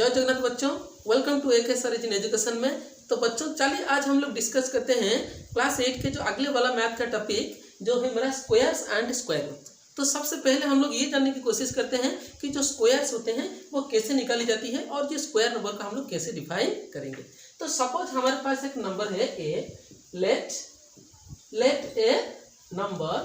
जय जगन्नाथ बच्चों, welcome to AK sir in education में। तो बच्चों चलिए आज हम लोग डिस्कस करते हैं क्लास 8 के जो अगले वाला मैथ का टॉपिक जो है मेरा स्क्वायर्स एंड स्क्वायर रूट। तो सबसे पहले हम लोग ये जानने की कोशिश करते हैं कि जो स्क्वायर्स होते हैं वो कैसे निकाली जाती है और जो स्क्वायर नंबर का हम लोग कैसे डिफाइन करेंगे। तो सपोज हमारे पास एक नंबर है ए, लेट ए नंबर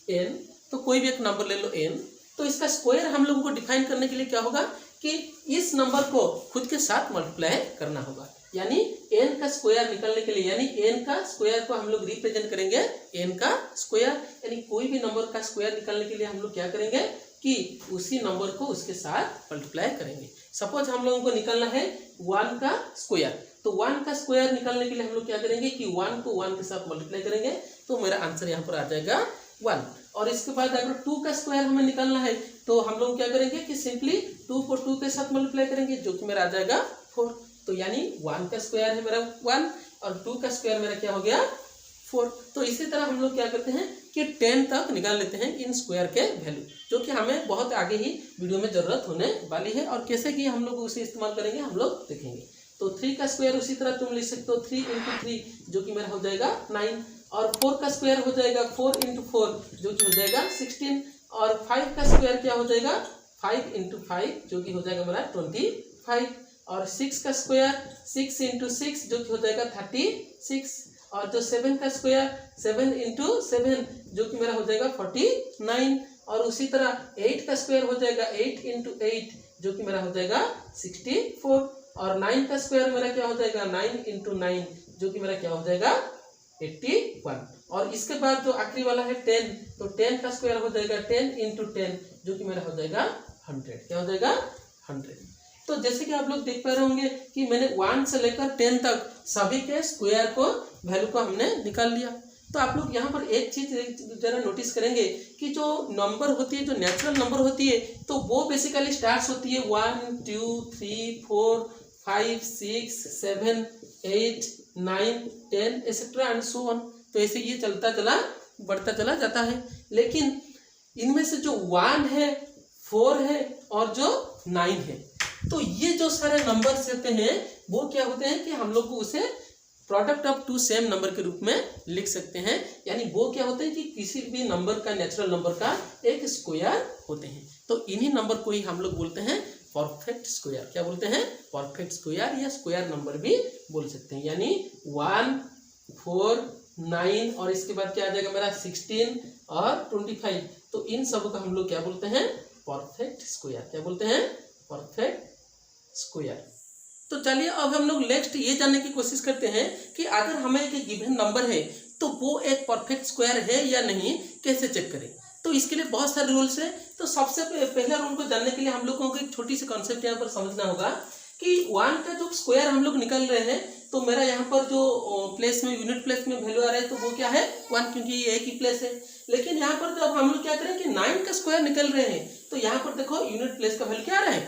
n, तो कोई भी एक नंबर ले लो n। तो इसका स्क्वायर हम लोगों को डिफाइन करने के लिए क्या होगा कि इस नंबर को खुद के साथ मल्टीप्लाई करना होगा, यानी n का स्क्वायर निकालने के लिए, यानी n का स्क्वायर को हम लोग रिप्रेजेंट करेंगे n का स्क्वायर, यानी कोई भी नंबर का स्क्वायर निकालने के लिए हम लोग क्या करेंगे कि उसी नंबर को उसके साथ मल्टीप्लाई करेंगे। सपोज हम लोगों को निकालना है 1 का स्क्वायर, तो 1 का स्क्वायर निकालने के लिए हम लोग क्या करेंगे कि 1 को 1 के साथ मल्टीप्लाई करेंगे, तो मेरा आंसर यहाँ पर आ जाएगा 1। और इसके बाद अगर 2 का स्क्वायर हमें निकालना है तो हम लोग क्या करेंगे कि सिंपली 2 को 2 के साथ मल्टीप्लाई करेंगे, जो कि मेरा आ जाएगा 4। तो यानी 1 का स्क्वायर है मेरा 1 और 2 का स्क्वायर मेरा क्या हो गया 4। तो इसी तरह हम लोग क्या करते हैं कि 10 तक निकाल लेते हैं इन स्क्वायर के वैल्यू, जो कि हमें बहुत आगे ही वीडियो में जरूरत होने वाली है, और कैसे कि हम लोग उसे इस्तेमाल करेंगे हम लोग देखेंगे। तो 3 का स्क्वायर उसी तरह तुम लिख सकते हो 3 × 3, जो कि मेरा हो जाएगा 9, और 4 का स्क्वायर हो जाएगा 4 × 4, जो कि हो जाएगा 16, और 5 का स्क्वायर क्या हो जाएगा 5 × 5, जो कि हो जाएगा मेरा 25, और 6 का स्क्वायर 6 × 6, जो कि हो जाएगा 36, और जो 7 का स्क्वायर 7 × 7, जो कि मेरा हो जाएगा 49, और उसी तरह 8 का स्क्वायर हो जाएगा 8 × 8, जो कि मेरा हो जाएगा 64, और 9 का स्क्वायर मेरा क्या हो जाएगा 9 × 9, जो कि मेरा क्या हो जाएगा 81, और इसके बाद जो आखिरी वाला है 10, तो 10 का स्क्वायर हो जाएगा 10 × 10, जो कि मेरा हो जाएगा 100। क्या हो जाएगा 100। तो जैसे कि आप लोग देख पा रहे होंगे कि मैंने 1 से लेकर 10 तक सभी के स्क्वायर को वैल्यू को हमने निकाल लिया। तो आप लोग यहाँ पर एक चीज जरा नोटिस करेंगे कि जो नंबर होती है, जो नेचुरल नंबर होती है, तो वो बेसिकली स्टार्ट होती है 1 2 3 4 5 6 7 8 9 10 एक्सेट्रा एंड सो ऑन। तो ऐसे ये चलता चला बढ़ता चला जाता है, लेकिन इनमें से जो 1 है 4 है और जो 9 है, तो ये जो सारे नंबर्स होते हैं वो क्या होते हैं कि हम लोग को उसे product of two same number के रूप में लिख सकते हैं, यानी वो क्या होते हैं कि किसी भी नंबर का, नेचुरल नंबर का एक स्क्वायर होते हैं। तो इन्हीं नंबर को ही हम लोग बोलते हैं परफेक्ट स्क्वायर। क्या बोलते हैं परफेक्ट स्क्वायर, या स्क्वायर नंबर भी बोल सकते हैं, यानी 1 4 9 और इसके बाद क्या आ जाएगा मेरा 16 और 25। तो इन सब को हम लोग क्या बोलते हैं परफेक्ट स्क्वायर। क्या बोलते हैं परफेक्ट स्क्वायर। तो चलिए अब हम लोग नेक्स्ट ये जानने की कोशिश करते हैं कि अगर हमें एक गिवन नंबर है तो वो एक परफेक्ट स्क्वायर है या नहीं, कैसे चेक करें। तो इसके लिए बहुत सारे रूल्स हैं। तो सबसे पहला रूल को जानने के लिए हम लोगों को एक छोटी सी कॉन्सेप्ट यहाँ पर समझना होगा कि 1 का जो स्क्वायर हम लोग निकाल रहे हैं, तो मेरा यहाँ पर जो प्लेस में, यूनिट प्लेस में वैल्यू आ रहा है, तो वो क्या है 1, क्योंकि ये एक ही प्लेस है। लेकिन यहाँ पर जब हम लोग क्या करें कि 9 का स्क्वायर निकल रहे हैं, तो यहाँ पर देखो यूनिट प्लेस का वैल्यू क्या आ रहा है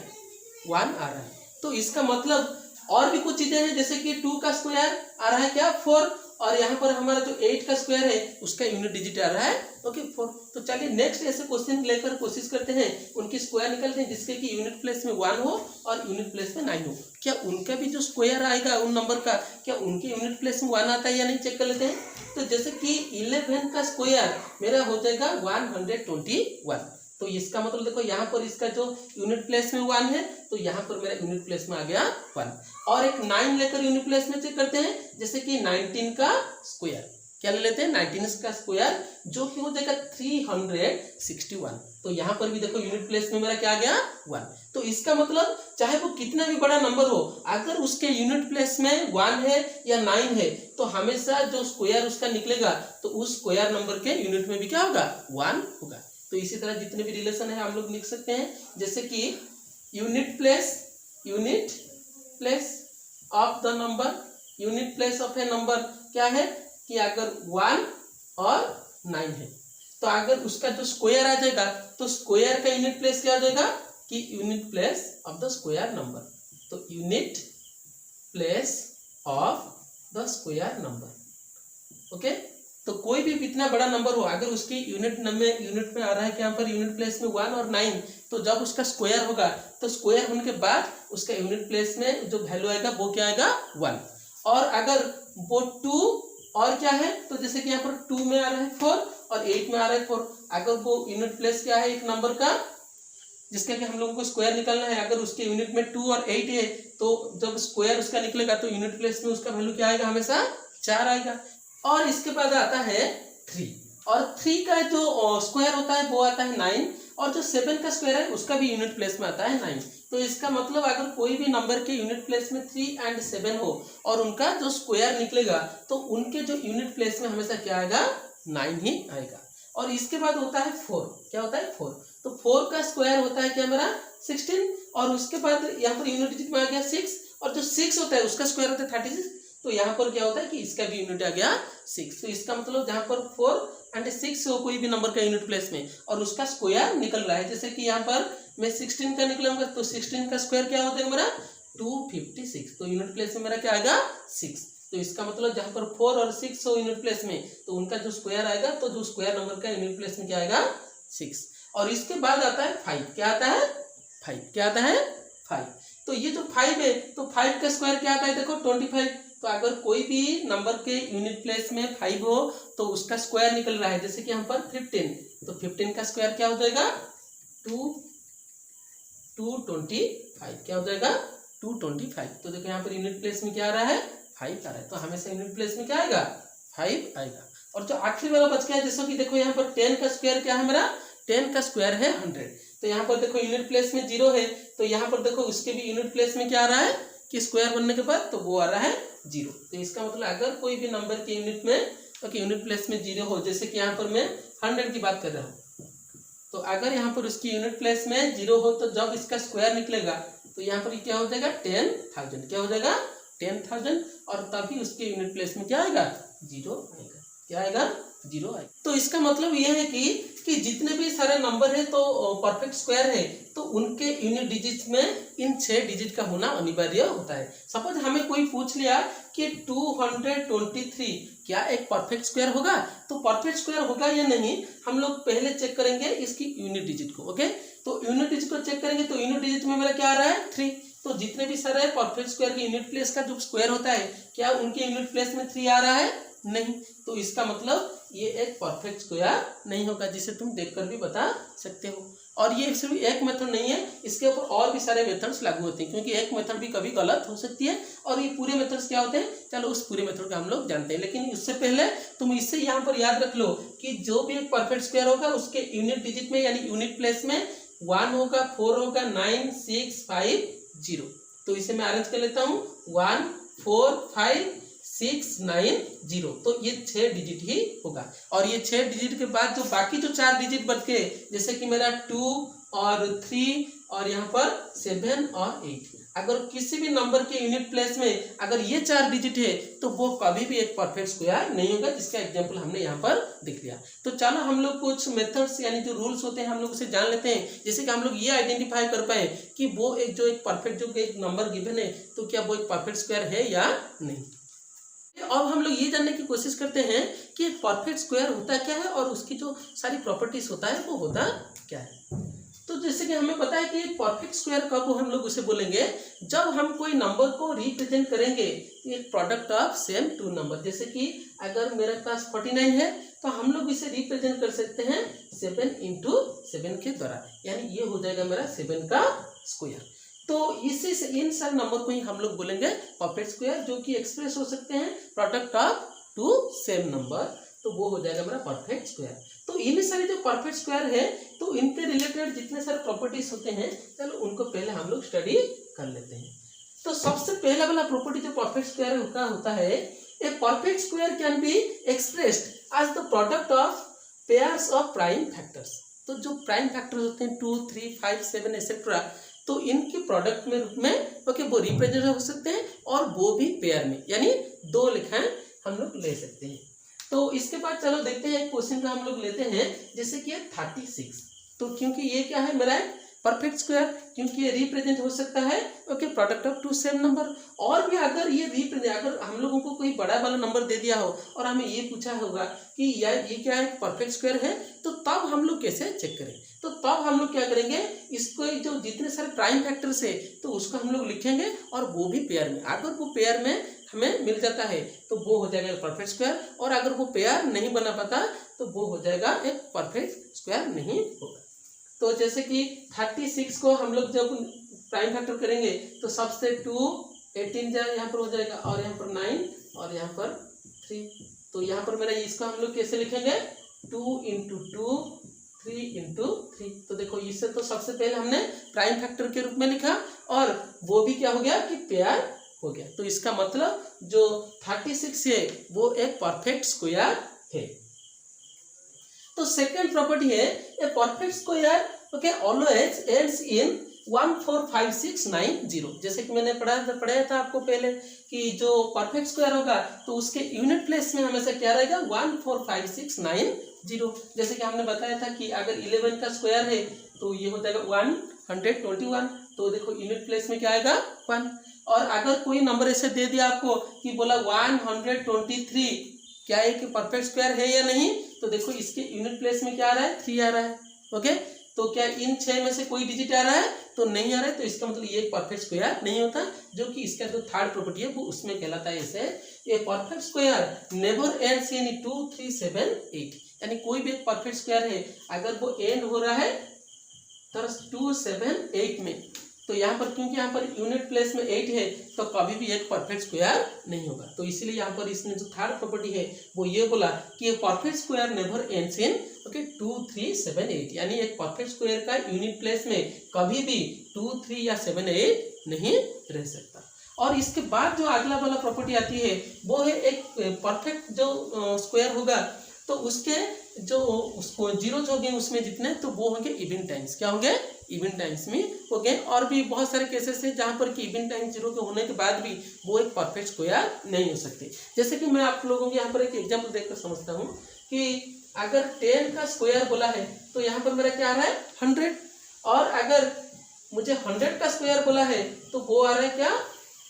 1 आ रहा है। तो इसका मतलब और भी कुछ चीजें हैं, जैसे कि 2 का स्क्वायर आ रहा है क्या 4, और यहाँ पर हमारा जो 8 का स्क्वायर है उसका यूनिट डिजिट आ रहा है 4। तो चलिए नेक्स्ट ऐसे क्वेश्चन लेकर कोशिश करते हैं, उनकी स्क्वायर निकलते हैं जिसके कि यूनिट प्लेस में 1 हो और यूनिट प्लेस में 9 हो। क्या उनका भी जो स्क्वायर आएगा उन नंबर का, क्या उनके यूनिट प्लेस में 1 आता है या नहीं, चेक कर लेते हैं। तो जैसे कि 11 का स्क्वायर मेरा हो जाएगा 121। तो इसका मतलब देखो यहाँ पर इसका जो यूनिट प्लेस में 1 है, तो यहाँ पर मेरा यूनिट प्लेस में आ गया 1। और एक 9 लेकर यूनिट प्लेस में चेक करते हैं, जैसे कि 19 का स्क्वायर, क्या ले लेते हैं 19 का स्क्वायर, जो कि हो जाएगा 361। तो यहाँ पर भी देखो यूनिट प्लेस में मेरा क्या आ गया 1। तो इसका मतलब चाहे वो कितना भी बड़ा नंबर हो, अगर उसके यूनिट प्लेस में 1 है या 9 है, तो हमेशा जो स्क्वायर उसका निकलेगा तो उस स्क्वायर नंबर के यूनिट में भी क्या होगा 1 होगा। तो इसी तरह जितने भी रिलेशन है हम लोग लिख सकते हैं, जैसे कि unit place of the number, unit place of A number क्या है कि अगर 1 और 9 है, तो अगर उसका जो स्क्वायर आ जाएगा तो स्क्वायर का यूनिट प्लेस क्या आ जाएगा कि unit place of the square number. तो unit place of the square number, okay. तो कोई भी इतना बड़ा नंबर हो, अगर उसकी यूनिट में आ रहा है कि यहाँ पर यूनिट प्लेस में 1 और 9, तो जब उसका स्क्वायर होगा तो स्क्वायर होने के बाद उसका यूनिट प्लेस में जो वैल्यू आएगा वो क्या आएगा 1। और अगर वो 2 और क्या है, तो जैसे कि यहाँ पर 2 में आ रहा है 4 और 8 में आ रहा है 4, अगर वो यूनिट प्लेस क्या है एक नंबर का जिसका कि हम लोगों को स्क्वायर निकालना है, अगर उसके यूनिट में 2 और 8 है तो जब स्क्वायर उसका निकलेगा तो यूनिट प्लेस में उसका वैल्यू क्या आएगा, हमेशा 4 आएगा। और इसके बाद आता है 3, और 3 का जो स्क्वायर होता है वो आता है 9, और जो 7 का स्क्वायर है उसका भी यूनिट प्लेस में आता है 9। तो इसका मतलब अगर कोई भी नंबर के यूनिट प्लेस में 3 और 7 हो और उनका जो स्क्वायर निकलेगा तो उनके जो यूनिट प्लेस में हमेशा क्या आएगा, 9 ही आएगा। और इसके बाद होता है 4, क्या होता है 4, तो 4 का स्क्वायर होता है क्या मेरा 16, और उसके बाद यहाँ पर यूनिट डिजिट में आ गया 6, और जो 6 होता है उसका स्क्वायर होता है 36, तो यहाँ पर क्या होता है कि इसका भी यूनिट आ गया 6। तो इसका मतलब जहाँ पर 4 और 6 हो कोई भी नंबर का यूनिट प्लेस में और उसका स्क्वायर निकल रहा है, जैसे कि यहाँ पर मैं 16 का निकलूंगा तो 16 का स्क्वायर क्या होता है मेरा 256, तो यूनिट प्लेस में मेरा क्या आएगा 6। तो इसका मतलब जहाँ पर 4 और 6 हो यूनिट प्लेस में तो उनका जो स्क्वायर आएगा, तो जो स्क्वायर नंबर का यूनिट प्लेस में क्या आएगा 6। और इसके बाद आता है 5, क्या आता है 5, क्या आता है 5। तो ये जो 5 है तो 5 का स्क्वायर क्या आता है, देखो 25। तो अगर कोई भी नंबर के यूनिट प्लेस में 5 हो तो उसका स्क्वायर निकल रहा है, जैसे कि यहाँ पर 15, तो 15 का स्क्वायर क्या हो जाएगा 225, क्या हो जाएगा 225। तो देखो यहाँ पर यूनिट प्लेस में क्या आ रहा है 5 आ रहा है, तो हमेशा यूनिट प्लेस में क्या आएगा 5 आएगा। और जो आखिरी वाला बच गया जैसे कि देखो यहाँ पर 10 का स्क्वायर क्या है मेरा, 10 का स्क्वायर है 100, तो यहाँ पर देखो यूनिट प्लेस में 0 है, तो यहाँ पर देखो उसके भी यूनिट प्लेस में क्या आ रहा है कि स्क्वायर बनने के बाद तो वो आ रहा है 0। तो इसका मतलब अगर कोई भी नंबर के यूनिट में तो यूनिट प्लेस में 0 हो, जैसे कि यहाँ पर मैं 100 की बात कर रहा हूँ, तो अगर यहाँ पर उसकी यूनिट प्लेस में 0 हो तो जब इसका स्क्वायर निकलेगा तो यहाँ पर क्या हो जाएगा 10,000, क्या हो जाएगा 10,000, और तभी उसके यूनिट प्लेस में क्या आएगा 0 आएगा, क्या आएगा 0 आएगा। तो इसका मतलब यह है कि जितने भी सारे नंबर है तो परफेक्ट स्क्वायर है तो उनके यूनिट डिजिट में इन 6 डिजिट का होना अनिवार्य होता है। सपोज हमें कोई पूछ लिया कि 223 क्या एक परफेक्ट स्क्वायर होगा, तो परफेक्ट स्क्वायर होगा या नहीं हम लोग पहले चेक करेंगे इसकी यूनिट डिजिट को। ओके, तो यूनिट डिजिट को चेक करेंगे तो यूनिट डिजिट में मेरा क्या आ रहा है 3, तो जितने भी सारे परफेक्ट स्क्वायर के यूनिट प्लेस का जो स्क्वायर होता है क्या उनके यूनिट प्लेस में 3 आ रहा है, नहीं, तो इसका मतलब ये एक परफेक्ट स्क्वायर नहीं होगा, जिसे तुम देखकर भी बता सकते हो। और ये सिर्फ एक मेथड नहीं है, इसके ऊपर और भी सारे मेथड्स लागू होते हैं, क्योंकि एक मेथड भी कभी गलत हो सकती है और ये पूरे मेथड्स क्या होते हैं, चलो उस पूरे मेथड का हम लोग जानते हैं। लेकिन उससे पहले तुम इससे यहाँ पर याद रख लो कि जो भी एक परफेक्ट स्क्वायर होगा उसके यूनिट डिजिट में यानी यूनिट प्लेस में 1 होगा, 4 होगा, 9, 6, 5, 0। तो इसे मैं अरेंज कर लेता हूँ 1, 4, 5, 6, 9, 0, तो ये 6 डिजिट ही होगा। और ये 6 डिजिट के बाद जो बाकी जो 4 डिजिट बच गए, जैसे कि मेरा 2 और 3 और यहाँ पर 7 और 8, अगर किसी भी नंबर के यूनिट प्लेस में अगर ये 4 डिजिट है तो वो कभी भी एक परफेक्ट स्क्वायर नहीं होगा, जिसका एग्जांपल हमने यहाँ पर दिख लिया। तो चलो हम लोग कुछ मेथड्स यानी जो रूल्स होते हैं हम लोग उसे जान लेते हैं, जैसे कि हम लोग ये आइडेंटिफाई कर पाए कि वो एक परफेक्ट जो एक नंबर गिवन है तो क्या वो एक परफेक्ट स्क्वायर है या नहीं। अब हम लोग ये जानने की कोशिश करते हैं कि एक परफेक्ट स्क्वायर होता क्या है और उसकी जो सारी प्रॉपर्टीज होता है वो होता क्या है। तो जैसे कि हमें पता है कि एक परफेक्ट स्क्वायर कब हम लोग उसे बोलेंगे, जब हम कोई नंबर को रिप्रेजेंट करेंगे एक प्रोडक्ट ऑफ सेम 2 नंबर। जैसे कि अगर मेरे पास 49 है तो हम लोग इसे रिप्रेजेंट कर सकते हैं 7 × 7 के द्वारा, यानी ये हो जाएगा मेरा 7 का स्क्वायर। तो इसी से इन सारे नंबर को ही हम लोग बोलेंगे परफेक्ट स्क्वायर, जो कि एक्सप्रेस हो सकते हैं प्रोडक्ट ऑफ 2 सेम नंबर, तो वो हो जाएगा मेरा परफेक्ट स्क्वायर। तो इन सारे जो परफेक्ट स्क्वायर है तो इनके रिलेटेड जितने सारे प्रॉपर्टीज होते हैं चलो उनको पहले हम लोग स्टडी कर लेते हैं। तो सबसे पहला वाला प्रॉपर्टी जो परफेक्ट स्क्वायर का होता है, a perfect square can be expressed as the product of pairs of prime factors. तो जो प्राइम फैक्टर्स होते हैं 2, 3, 5, 7 एक्सेट्रा, तो इनके प्रोडक्ट में रूप में ओके वो रिप्रेजेंट हो सकते हैं और वो भी पेयर में, यानी 2 लिखाएं हम लोग ले सकते हैं। तो इसके बाद चलो देखते हैं एक क्वेश्चन का हम लोग लेते हैं, जैसे कि 36। तो क्योंकि ये क्या है मेरा परफेक्ट स्क्वायर, क्योंकि ये रिप्रेजेंट हो सकता है okay product of two same number. और भी अगर ये रिप्रेजेंट, अगर हम लोगों को कोई बड़ा वाला नंबर दे दिया हो और हमें ये पूछा होगा कि यार ये क्या है, परफेक्ट स्क्वायर है, तो तब हम लोग कैसे चेक करें? तो तब हम लोग क्या करेंगे, इसको जो जितने सारे प्राइम फैक्टर्स है तो उसको हम लोग लिखेंगे, और वो भी पेयर में। अगर वो पेयर में हमें मिल जाता है तो वो हो जाएगा परफेक्ट स्क्वायर, और अगर वो पेयर नहीं बना पाता तो वो हो जाएगा एक परफेक्ट स्क्वायर नहीं होगा। तो जैसे कि 36 को हम लोग जब प्राइम फैक्टर करेंगे तो सबसे 2 18 यहाँ पर हो जाएगा, और यहाँ पर 9 और यहाँ पर 3। तो यहाँ पर मेरा इसका हम लोग कैसे लिखेंगे, 2 × 2 3 × 3। तो देखो इससे तो सबसे पहले हमने प्राइम फैक्टर के रूप में लिखा, और वो भी क्या हो गया कि पेयर हो गया। तो इसका मतलब जो 36 है वो एक परफेक्ट स्क्वायर है। तो सेकंड प्रॉपर्टी है a perfect square okay always ends in 1 4 5 6 9 0। जैसे कि मैंने पढ़ाया था आपको पहले कि जो परफेक्ट स्क्वायर होगा तो उसके यूनिट प्लेस में हमेशा क्या रहेगा, 1 4 5 6 9 0। जैसे कि हमने बताया था कि अगर 11 का स्क्वायर है तो ये हो जाएगा 121। तो देखो यूनिट प्लेस में क्या आएगा, 1। और अगर कोई नंबर ऐसे दे दिया आपको कि बोला 123, क्या है कि परफेक्ट स्क्वायर है या नहीं, तो देखो इसके यूनिट प्लेस में क्या आ रहा है, 3 आ रहा है। ओके, तो क्या इन 6 में से कोई डिजिट आ रहा है, तो नहीं आ रहा है, तो इसका मतलब ये परफेक्ट स्क्वायर नहीं होता। जो कि इसका जो थर्ड प्रॉपर्टी है वो उसमें कहलाता है ऐसे, ये perfect square never ends in 2 3 7 8। यानी कोई भी एक परफेक्ट स्क्वायर है अगर वो एंड हो रहा है तो 2 7 8 में, तो यहाँ पर क्योंकि यहाँ पर यूनिट प्लेस में 8 है तो कभी भी एक परफेक्ट स्क्वायर नहीं होगा। तो इसलिए यहाँ पर इसने जो थर्ड प्रॉपर्टी है वो ये बोला कि perfect square never ends in okay 2 3 7 8। यानी एक परफेक्ट स्क्वायर का यूनिट प्लेस में कभी भी 2 3 या 7 8 नहीं रह सकता। और इसके बाद जो अगला वाला प्रॉपर्टी आती है वो है एक परफेक्ट जो स्क्वायर होगा तो उसके जो उसको जीरोज हो गए उसमें जितने, तो वो होंगे इवन टाइम्स। क्या होंगे, इवन टाइम्स में हो गए। और भी बहुत सारे केसेस हैं जहाँ पर कि इवन टाइम जीरो के होने के बाद भी वो एक परफेक्ट स्क्वायर नहीं हो सकते। जैसे कि मैं आप लोगों को यहाँ पर एक एग्जाम्पल देकर समझता हूँ कि अगर 10 का स्क्वायर बोला है तो यहाँ पर मेरा क्या आ रहा है, 100। और अगर मुझे 100 का स्क्वायर बोला है तो वो आ रहा है क्या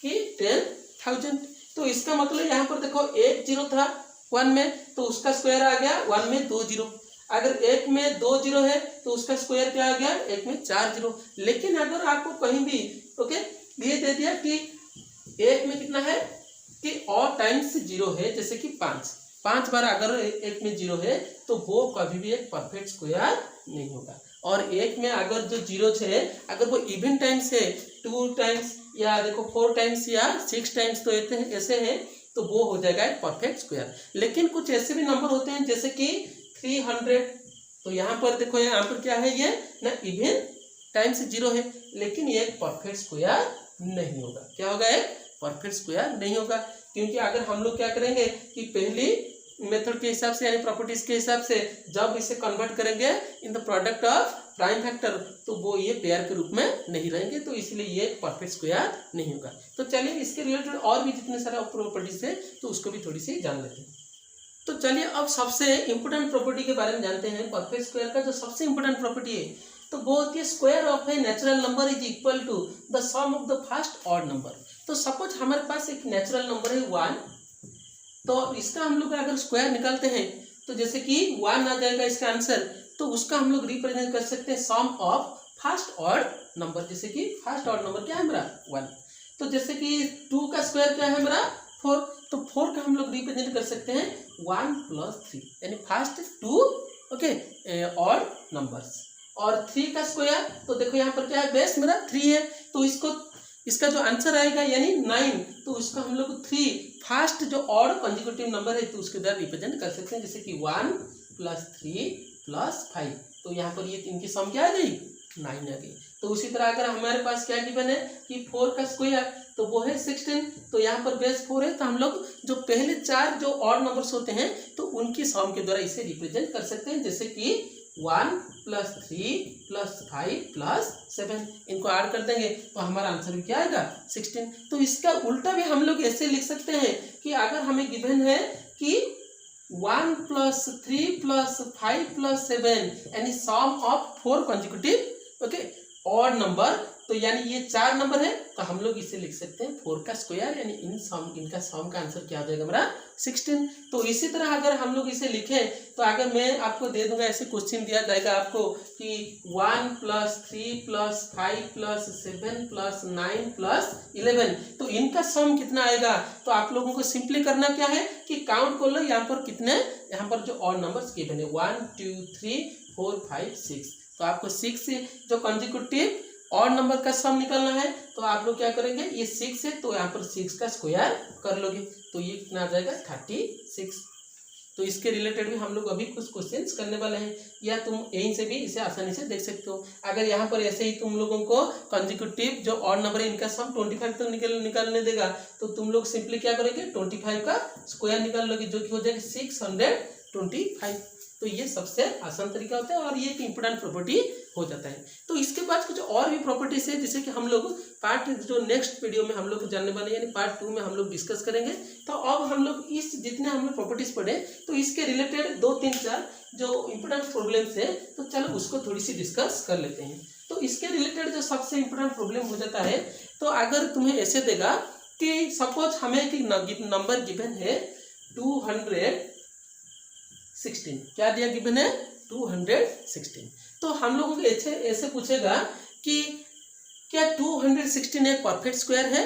कि 10,000। तो इसका मतलब यहाँ पर देखो एक जीरो था 1 में तो उसका स्क्वायर आ गया 1 में 2 जीरो। अगर 1 में 2 जीरो है तो उसका स्क्वायर क्या आ गया, 1 में 4 जीरो। लेकिन अगर आपको कहीं भी ओके ये दे दिया कि 1 में कितना है कि और टाइम्स जीरो है, जैसे कि 5 बार अगर 1 में जीरो है तो वो कभी भी एक परफेक्ट स्क्वायर नहीं होगा। और 1 में अगर जो जीरो है अगर वो इवन टाइम्स है 2 टाइम्स या देखो 4 टाइम्स या 6 टाइम्स तो ऐसे है तो वो हो जाएगा एक परफेक्ट स्क्वायर। लेकिन कुछ ऐसे भी नंबर होते हैं जैसे कि 300, तो यहाँ पर देखो यहाँ पर क्या है, ये ना इवन टाइम्स जीरो है लेकिन ये एक परफेक्ट स्क्वायर नहीं होगा। क्या होगा, एक परफेक्ट स्क्वायर नहीं होगा। क्योंकि अगर हम लोग क्या करेंगे कि पहली मेथड के हिसाब से यानी प्रॉपर्टीज के हिसाब से जब इसे कन्वर्ट करेंगे in the product of prime factor तो वो ये पेयर के रूप में नहीं रहेंगे, तो इसलिए ये परफेक्ट स्क्वायर नहीं होगा। तो चलिए इसके रिलेटेड और भी जितने सारे प्रॉपर्टीज है तो उसको भी थोड़ी सी जान लेते हैं। तो चलिए अब सबसे इंपॉर्टेंट प्रॉपर्टी के बारे में जानते हैं। परफेक्ट स्क्वायर का जो सबसे इंपॉर्टेंट प्रॉपर्टी है तो वो होती है square of a natural number is equal to the sum of the first odd number. तो सपोज हमारे पास एक नेचुरल नंबर है 1, तो इसका हम लोग अगर स्क्वायर निकालते हैं तो जैसे कि 1 आ जाएगा इसका आंसर, तो उसका हम लोग रिप्रेजेंट कर सकते हैं सम ऑफ फर्स्ट ऑड नंबर। जैसे कि फर्स्ट ऑड नंबर क्या है मेरा 1, तो जैसे कि 2 का स्क्वायर क्या है मेरा 4, तो 4 का हम लोग रिप्रेजेंट कर सकते हैं 1 + 3 यानी फर्स्ट 2 ओके ऑड नंबर्स। और 3 का स्क्वायर तो देखो यहाँ पर क्या है, बेस मेरा 3 है तो इसका जो आंसर आएगा यानी 9, तो इसका हम लोग 3 फर्स्ट जो ऑड कंसेक्यूटिव नंबर है तो उसके द्वारा रिप्रेजेंट कर सकते हैं। जैसे कि 1 + 3 + 5, तो यहाँ पर ये 3 की सम क्या आ गई 9 आ गई। तो उसी तरह अगर हमारे पास क्या गिवन है कि 4 का स्क्वायर तो वो है 16, तो यहाँ पर बेस 4 है तो हम लोग जो पहले 4 जो ऑड नंबर्स होते हैं तो उनकी सम के द्वारा इसे रिप्रेजेंट कर सकते हैं। जैसे कि 1 + 3 + 5 + 7, इनको ऐड कर देंगे तो हमारा आंसर भी क्या आएगा 16। तो इसका उल्टा भी हम लोग ऐसे लिख सकते हैं कि अगर हमें गिवन है कि 1 + 3 + 5 + 7 यानी sum of 4 consecutive okay odd number, तो यानी ये 4 नंबर है तो हम लोग इसे लिख सकते हैं 4 का स्क्वायर, यानी इनका सम का आंसर क्या आ जाएगा हमारा 16। तो इसी तरह अगर हम लोग इसे लिखें तो अगर मैं आपको दे दूंगा, ऐसे क्वेश्चन दिया जाएगा आपको कि 1 + 3 + 5 + 7 + 9 + 11, तो इनका सम कितना आएगा। तो आप लोगों को सिंपली करना क्या है कि काउंट कर लो यहाँ पर कितने, यहाँ पर जो ऑड नंबर्स गिवन है 1 2 3 4 5 6, तो आपको 6 से जो कंसेक्यूटिव ऑड नंबर का सम निकालना है तो आप लोग क्या करेंगे, ये 6 है तो यहाँ पर 6 का स्क्वायर कर लोगे तो ये कितना आ जाएगा 36। तो इसके रिलेटेड भी हम लोग अभी कुछ क्वेश्चंस करने वाले हैं, या तुम यहीं से भी इसे आसानी से देख सकते हो। अगर यहाँ पर ऐसे ही तुम लोगों को कंसेक्यूटिव जो ऑड नंबर है इनका सम 25 तक निकालने देगा तो तुम लोग सिंपली क्या करोगे 25 का स्क्वायर निकाल लोगे, जो कि हो जाएगा 625। तो ये सबसे आसान तरीका होता है और ये एक इम्पोर्टेंट प्रॉपर्टी हो जाता है। तो इसके बाद कुछ और भी प्रॉपर्टीज है जिसे कि हम लोग पार्ट जो नेक्स्ट वीडियो में हम लोग जानने वाले हैं, यानी पार्ट 2 में हम लोग डिस्कस करेंगे। तो अब हम लोग इस जितने हम लोग प्रॉपर्टीज पढ़े तो इसके रिलेटेड 2 3 4 जो इम्पोर्टेंट प्रॉब्लम्स है तो चलो उसको थोड़ी सी डिस्कस कर लेते हैं। तो इसके रिलेटेड जो सबसे इम्पोर्टेंट प्रॉब्लम हो जाता है, तो अगर तुम्हें ऐसे देगा कि सपोज हमें एक नंबर गिवन है 216, क्या दिया गिवन है 216, तो हम लोगों को ऐसे पूछेगा कि क्या 216 एक परफेक्ट स्क्वायर है।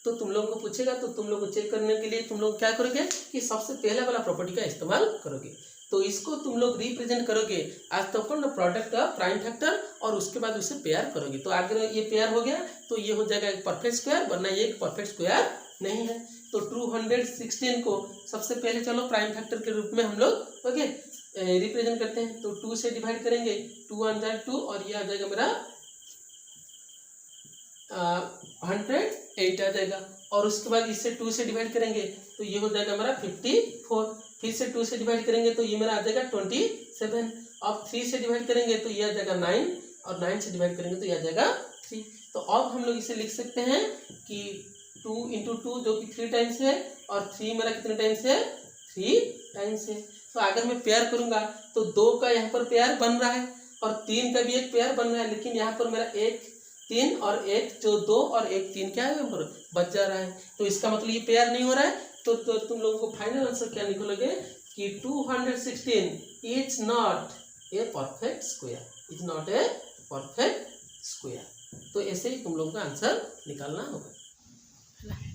तो तुम लोगों को पूछेगा तो तुम लोग को चेक करने के लिए तुम लोग क्या करोगे कि सबसे पहला वाला प्रॉपर्टी का इस्तेमाल करोगे। तो इसको तुम लोग रिप्रेजेंट करोगे आज तो प्रोडक्ट ऑफ प्राइम फैक्टर और उसके बाद उसे पेयर करोगे। तो अगर ये पेयर हो गया तो ये हो जाएगा एक परफेक्ट स्क्वायर, वरना ये एक परफेक्ट स्क्वायर नहीं है। तो 216 को सबसे पहले चलो प्राइम फैक्टर के रूप में हम लोग ओके रिप्रेजेंट करते हैं। तो 2 से डिवाइड करेंगे, 2 1 जा 2 और ये आ जाएगा मेरा 108 आ जाएगा। और उसके बाद इससे 2 से डिवाइड करेंगे तो ये हो जाएगा हमारा 54। फिर से 2 से डिवाइड करेंगे तो ये मेरा आ जाएगा 27। अब 3 से डिवाइड करेंगे तो ये आ जाएगा 9 और 9 से डिवाइड करेंगे तो ये आ जाएगा 3। तो अब हम लोग इसे लिख सकते हैं कि 2 × 2 जो कि 3 टाइम्स है और 3 मेरा कितने टाइम्स है 3 टाइम्स है। तो अगर मैं पेयर करूंगा तो 2 का यहाँ पर पेयर बन रहा है और 3 का भी एक पेयर बन रहा है, लेकिन यहाँ पर मेरा 1 3 और 1 जो 2 और 1 3 क्या है यहाँ पर बच जा रहा है। तो इसका मतलब ये पेयर नहीं हो रहा है। तो तुम लोगों को फाइनल आंसर क्या निकलोगे कि 216 is not a perfect square, is not a perfect square. तो ऐसे ही तुम लोगों का आंसर निकालना होगा।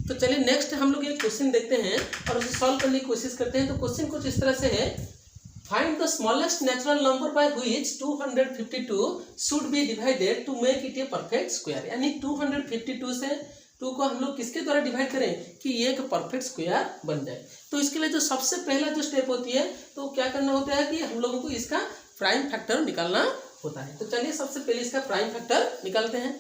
तो चलिए नेक्स्ट हम लोग एक क्वेश्चन देखते हैं और उसे सॉल्व करने की कोशिश करते हैं। तो क्वेश्चन कुछ इस तरह से है, find the smallest natural number by which 252 should be divided to make it a perfect square. यानी 252 से 2 को हम लोग किसके द्वारा डिवाइड करें कि ये एक परफेक्ट स्क्वायर बन जाए। तो इसके लिए जो सबसे पहला जो स्टेप होती है तो क्या करना होता है कि हम लोगों को इसका प्राइम फैक्टर निकालना होता है। तो चलिए सबसे पहले इसका प्राइम फैक्टर निकालते हैं।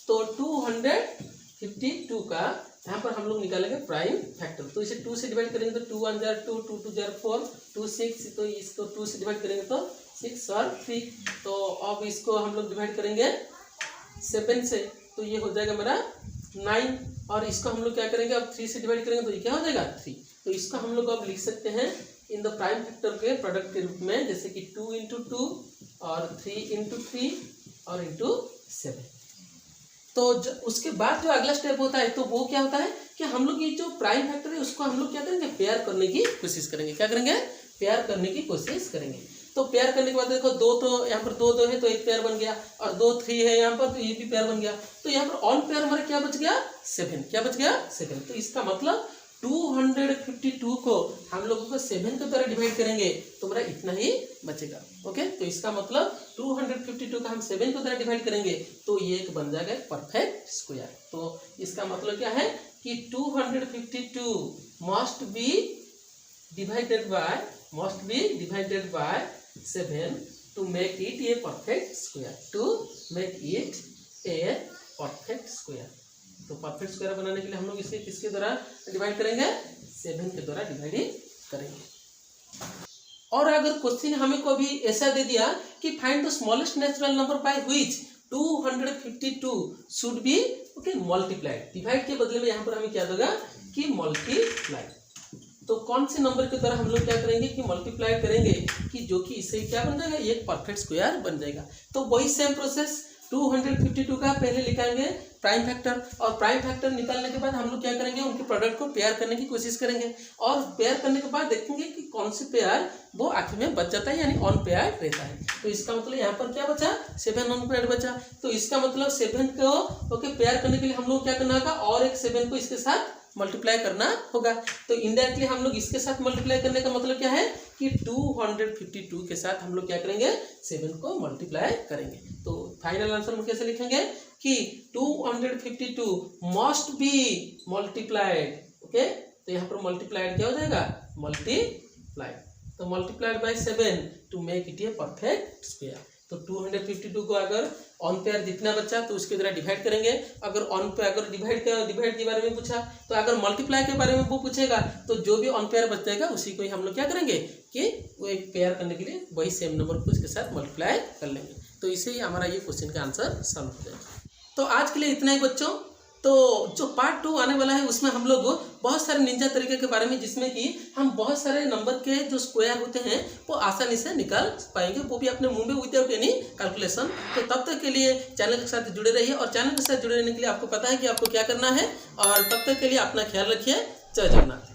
तो 252 का यहाँ पर हम लोग निकालेंगे प्राइम फैक्टर। तो इसे 2 से डिवाइड करेंगे तो 2 1 जा 2, 2 2 जा 4, 2 6, तो इसको 2 से डिवाइड करेंगे तो 6 और 3। तो अब इसको हम लोग डिवाइड करेंगे 7 से तो ये हो जाएगा मेरा 9 और इसको हम लोग क्या करेंगे अब 3 से डिवाइड करेंगे तो ये क्या हो जाएगा 3। तो इसको हम लोग अब लिख सकते हैं इन द प्राइम फैक्टर के प्रोडक्ट के रूप में, जैसे कि 2 × 2 और 3 × 3 और × 7। तो उसके बाद जो अगला स्टेप होता है तो वो क्या होता है कि हम लोग ये जो प्राइम फैक्टर है उसको हम लोग क्या करेंगे पेयर करने की कोशिश करेंगे। क्या करेंगे पेयर करने की कोशिश करेंगे। तो पेयर करने के बाद देखो 2 तो यहाँ पर 2 2 है तो एक पेयर बन गया और 2 3 है यहाँ पर तो ये भी पेयर बन गया। तो यहाँ पर ऑल पेयर हमारा क्या बच गया 7। क्या बच गया 7। तो इसका मतलब 252 को हम लोगों को 7 के द्वारा डिवाइड करेंगे तो मेरा इतना ही बचेगा। ओके, तो इसका मतलब 252 का हम 7 के द्वारा डिवाइड करेंगे तो ये एक बन जाएगा परफेक्ट स्क्वायर। तो इसका मतलब क्या है कि 252 must be divided by 7 to make it a perfect square. तो परफेक्ट स्क्वायर बनाने के लिए हम लोग इसे किसके द्वारा डिवाइड करेंगे 7 के द्वारा डिवाइड करेंगे। और अगर क्वेश्चन हमें को भी ऐसा दे दिया कि find the smallest natural number by which 252 should B okay multiplied, divide के बदले में यहाँ पर हमें क्या देगा कि मल्टीप्लाइड। तो कौन से नंबर के द्वारा हम लोग क्या करेंगे कि मल्टीप्लाई करेंगे कि जो कि इससे क्या बन जाएगा एक परफेक्ट स्क्वायर बन जाएगा। तो वही सेम प्रोसेस 252 का पहले लिखाएंगे प्राइम फैक्टर, और प्राइम फैक्टर निकालने के बाद हम लोग क्या करेंगे, उनके प्रोडक्ट को पेयर करने की कोशिश करेंगे, और पेयर करने के बाद देखेंगे कि कौन से पेयर वो आखिर में बच जाता है, यानी ऑन पेयर रहता है। तो इसका मतलब यहाँ पर क्या बचा, 7 ऑन पेयर बचा। तो इसका मतलब 7 को ओके पेयर करने के लिए हम लोग क्या करना होगा, और एक 7 को इसके साथ मल्टीप्लाई करना होगा। तो इनडायरेक्टली हम लोग इसके साथ मल्टीप्लाई करने का मतलब क्या है कि 252 के साथ हम लोग क्या करेंगे, 7 को मल्टीप्लाई करेंगे। तो फाइनल आंसर में कैसे लिखेंगे कि 252 मस्ट बी मल्टीप्लाइड। ओके, तो यहाँ पर मल्टीप्लाइड क्या हो जाएगा, मल्टीप्लाइड। तो multiplied by 7 to make it a perfect square. तो 252 को अगर ऑन पेयर जितना बचा तो उसके द्वारा डिवाइड करेंगे। अगर ऑन पे अगर डिवाइड के बारे में पूछा, तो अगर मल्टीप्लाई के बारे में वो पूछेगा तो जो भी ऑन पेयर बच जाएगा उसी को ही हम लोग क्या करेंगे कि वो एक पेयर करने के लिए वही सेम नंबर को इसके साथ मल्टीप्लाई कर लेंगे। तो इसे ही हमारा ये क्वेश्चन का आंसर सॉल्व हो जाएगा। तो आज के लिए इतना ही बच्चों। तो जो पार्ट 2 आने वाला है उसमें हम लोग बहुत सारे निंजा तरीके के बारे में, जिसमें कि हम बहुत सारे नंबर के जो स्क्वायर होते हैं वो आसानी से निकाल पाएंगे, वो भी अपने मुंह में विदाउट एनी कैलकुलेशन। तो तब तक के लिए चैनल के साथ जुड़े रहिए, और चैनल के साथ जुड़े रहने के लिए आपको पता है कि आपको क्या करना है, और तब तक के लिए अपना ख्याल रखिए। जय जगन्नाथ।